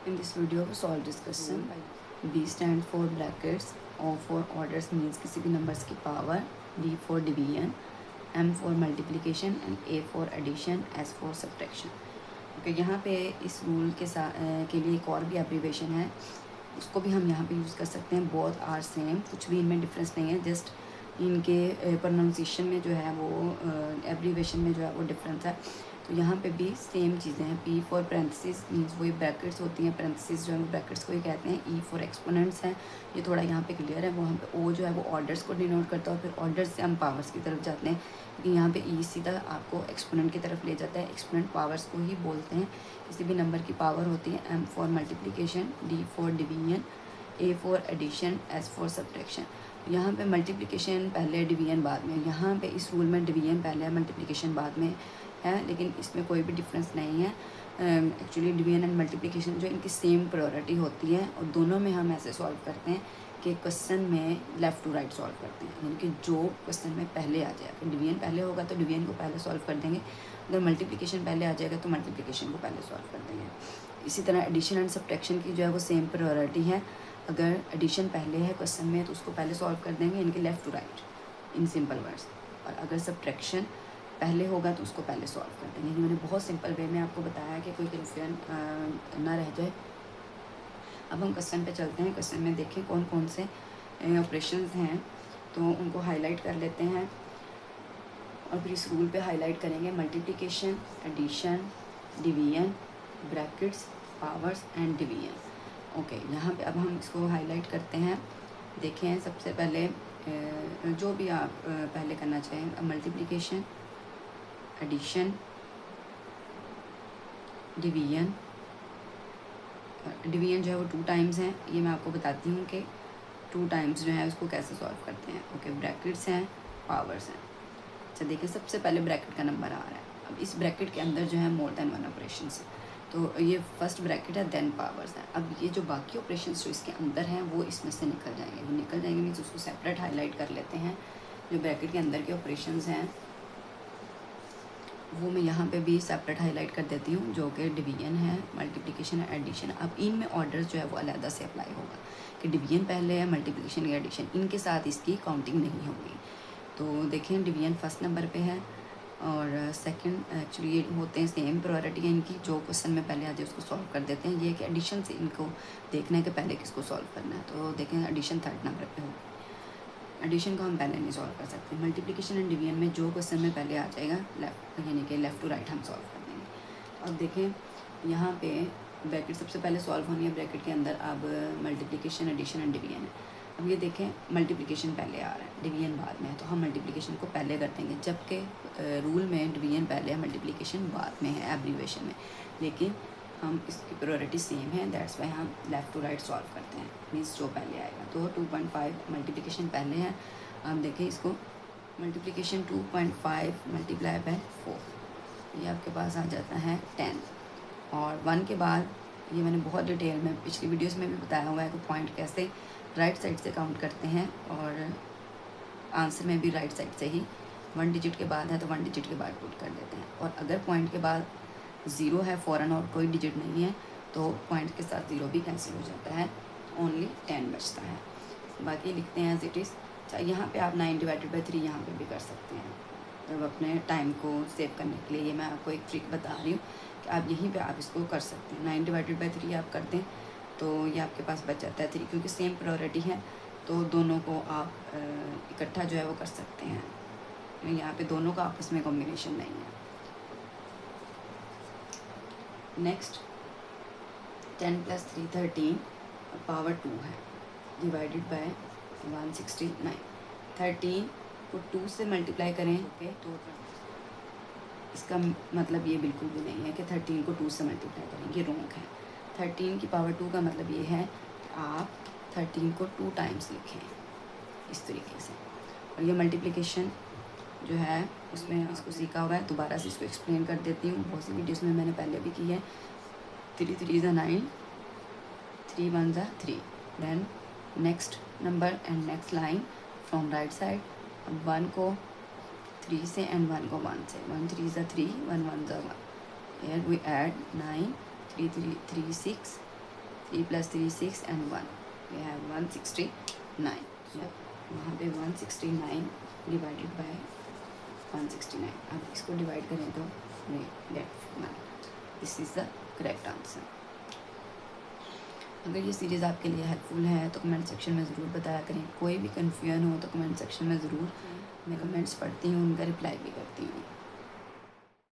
In this video we solve this question. B stand for brackets, O for orders means किसी भी numbers की power, D for division, M for multiplication and A for addition, S for subtraction. Okay, यहाँ पे इस rule के लिए एक और भी एब्रीवेशन है, उसको भी हम यहाँ पे यूज़ कर सकते हैं. बोथ आर सेम, कुछ भी इनमें डिफरेंस नहीं है, जस्ट इनके प्रोनाउंसिएशन में जो है वो एब्रीवेशन में जो है वो डिफरेंस है. तो यहाँ पे भी सेम चीज़ें हैं. पी फॉर पैरेंथेसिस मीन्स वही ब्रैकेट्स होती हैं, पैरेंथेसिस जो है वो ब्रैकेट्स को ही कहते हैं. ई फॉर एक्सपोनेंट्स है, ये थोड़ा यहाँ पे क्लियर है. वहाँ पे ओ जो है वो ऑर्डर्स को डिनोट करता है, और फिर ऑर्डर्स से हम पावर्स की तरफ जाते हैं, क्योंकि यहाँ पे ई सीधा आपको एक्सपोनेंट की तरफ ले जाता है. एक्सपोनेंट पावर्स को ही बोलते हैं, किसी भी नंबर की पावर होती है. M for multiplication, D for division, A for addition, S for subtraction. यहाँ पे मल्टीप्लिकेशन पहले, डिवीजन बाद में. यहाँ पे इस रूल में डिवीजन पहले है, मल्टीप्लिकेशन बाद में है, लेकिन इसमें कोई भी डिफरेंस नहीं है. एक्चुअली डिवीजन एंड मल्टीप्लिकेशन जो इनकी सेम प्रायोरिटी होती है, और दोनों में हम ऐसे सॉल्व करते हैं कि क्वेश्चन में लेफ़्ट टू राइट सॉल्व करते हैं, यानी कि जो क्वेश्चन में पहले आ जाएगा. डिवीजन पहले होगा तो डिवीजन को पहले सॉल्व कर देंगे, अगर मल्टीप्लिकेशन पहले आ जाएगा तो मल्टीप्लिकेशन को पहले सॉल्व कर देंगे. इसी तरह एडिशन एंड सब्ट्रैक्शन की जो है वो सेम प्रायोरिटी है. अगर एडिशन पहले है क्वेश्चन में तो उसको पहले सॉल्व कर देंगे, यानी कि left to right in simple words. और अगर सब्ट्रैक्शन पहले होगा तो उसको पहले सॉल्व कर देंगे. मैंने बहुत सिंपल वे में आपको बताया कि कोई कन्फ्यूजन ना रह जाए. अब हम क्वेश्चन पे चलते हैं. क्वेश्चन में देखें कौन कौन से ऑपरेशंस हैं, तो उनको हाईलाइट कर लेते हैं, और फिर इस रूल पे हाईलाइट करेंगे. Multiplication, addition, division, brackets, powers and division. Okay, यहाँ पे अब हम इसको हाईलाइट करते हैं. देखें सबसे पहले जो भी आप पहले करना चाहें. Multiplication, addition, division. डिवीजन जो है वो 2 टाइम्स हैं, ये मैं आपको बताती हूँ कि 2 टाइम्स जो है उसको कैसे सॉल्व करते हैं. ओके, ब्रैकेट्स हैं, पावर्स हैं. अच्छा देखिए, सबसे पहले ब्रैकेट का नंबर आ रहा है. अब इस ब्रैकेट के अंदर जो है मोर देन वन ऑपरेशन है, तो ये फर्स्ट ब्रैकेट है, देन पावर्स है. अब ये जो बाकी ऑपरेशन जो इसके अंदर हैं वो इसमें से निकल जाएंगे. वो निकल जाएंगे मीन्स उसको सेपरेट हाईलाइट कर लेते हैं. जो ब्रैकेट के अंदर के ऑपरेशन हैं वो मैं यहाँ पे भी सेपरेट हाईलाइट कर देती हूँ, जो कि डिवीजन है, मल्टीप्लिकेशन है, एडिशन. अब इनमें ऑर्डर जो है वो अलग से अप्लाई होगा, कि डिवीजन पहले है, मल्टीप्लिकेशन या एडिशन इनके साथ इसकी काउंटिंग नहीं होगी. तो देखें, डिवीजन फर्स्ट नंबर पे है, और सेकंड एक्चुअली ये होते हैं सेम प्रायोरिटी है इनकी. जो क्वेश्चन में पहले आ जाए उसको सॉल्व कर देते हैं. ये कि एडिशन से इनको देखना है कि पहले किसको सॉल्व करना है. तो देखें, एडिशन थर्ड नंबर पे होगी. एडिशन को हम पहले नहीं सॉल्व कर सकते. मल्टीप्लिकेशन एंड डिवीजन में जो क्वेश्चन में पहले आ जाएगा लेफ्ट, यानी कि लेफ़्ट टू राइट हम सॉल्व कर देंगे. अब देखें, यहाँ पे ब्रैकेट सबसे पहले सॉल्व होनी है ब्रैकेट के अंदर. अब मल्टीप्लिकेशन, एडिशन एंड डिवीजन है. अब ये देखें, मल्टीप्लिकेशन पहले आ रहा है, डिवीजन बाद में है, तो हम मल्टीप्लिकेशन को पहले कर देंगे, जबकि रूल में डिवीजन पहले है, मल्टीप्लिकेशन बाद में है एब्रीवेशन में. लेकिन हम इसकी प्रायोरिटी सेम है, दैट्स वाई हम लेफ़्ट टू राइट सॉल्व करते हैं, मीन्स जो पहले आएगा. तो 2.5 मल्टीप्लिकेशन पहले है. आप देखें इसको, मल्टीप्लिकेशन 2.5 मल्टीप्लाई बाय 4, ये आपके पास आ जाता है 10. और 1 के बाद ये मैंने बहुत डिटेल में पिछली वीडियोस में भी बताया हुआ है कि पॉइंट कैसे राइट साइड से काउंट करते हैं, और आंसर में भी राइट साइड से ही 1 डिजिट के बाद है तो 1 डिजिट के बाद पुट कर देते हैं. और अगर पॉइंट के बाद 0 है फ़ौरन और कोई डिजिट नहीं है, तो पॉइंट के साथ 0 भी कैंसिल हो जाता है, ओनली 10 बचता है. बाकी लिखते हैं एज इट इज़. अच्छा, यहाँ पे आप 9/3 यहाँ पे भी कर सकते हैं. तो अपने टाइम को सेव करने के लिए ये मैं आपको एक ट्रिक बता रही हूँ कि आप यहीं पे आप इसको कर सकते हैं. 9/3 आप कर दें तो ये आपके पास बच जाता है 3, क्योंकि सेम प्रायोरिटी है, तो दोनों को आप इकट्ठा जो है वो कर सकते हैं. यहाँ पे दोनों का आपस में कॉम्बिनेशन नहीं है. नेक्स्ट, 10 + 3 13 पावर 2 है, डिवाइडेड बाय 169. 13 को 2 से मल्टीप्लाई करें. ओके, तो इसका मतलब ये बिल्कुल भी नहीं है कि 13 को 2 से मल्टीप्लाई करें, ये रॉन्ग है. 13 की पावर 2 का मतलब ये है कि आप 13 को 2 टाइम्स लिखें इस तरीके से. और ये मल्टीप्लिकेशन जो है उसमें इसको सीखा हुआ है, दोबारा से इसको एक्सप्लेन कर देती हूँ. बहुत सी वीडियोस में मैंने पहले भी की है. 3 3 = 9, 3 1 = 3. Then next number and next line from right side. अब 1 को 3 से एंड 1 को 1 से. 1 3 = 3, 1 1 = 1. Here we add 9, 3 3 3 6, 3 + 3 6 and 1 we have 169. वहाँ पे 169 डिवाइडेड बाय 169. अब इसको डिवाइड करें तो we get 1. This is the correct answer. अगर ये सीरीज़ आपके लिए हेल्पफुल है तो कमेंट सेक्शन में ज़रूर बताया करें. कोई भी कन्फ्यूजन हो तो कमेंट सेक्शन में ज़रूर, मैं कमेंट्स पढ़ती हूँ, उनका रिप्लाई भी करती हूँ.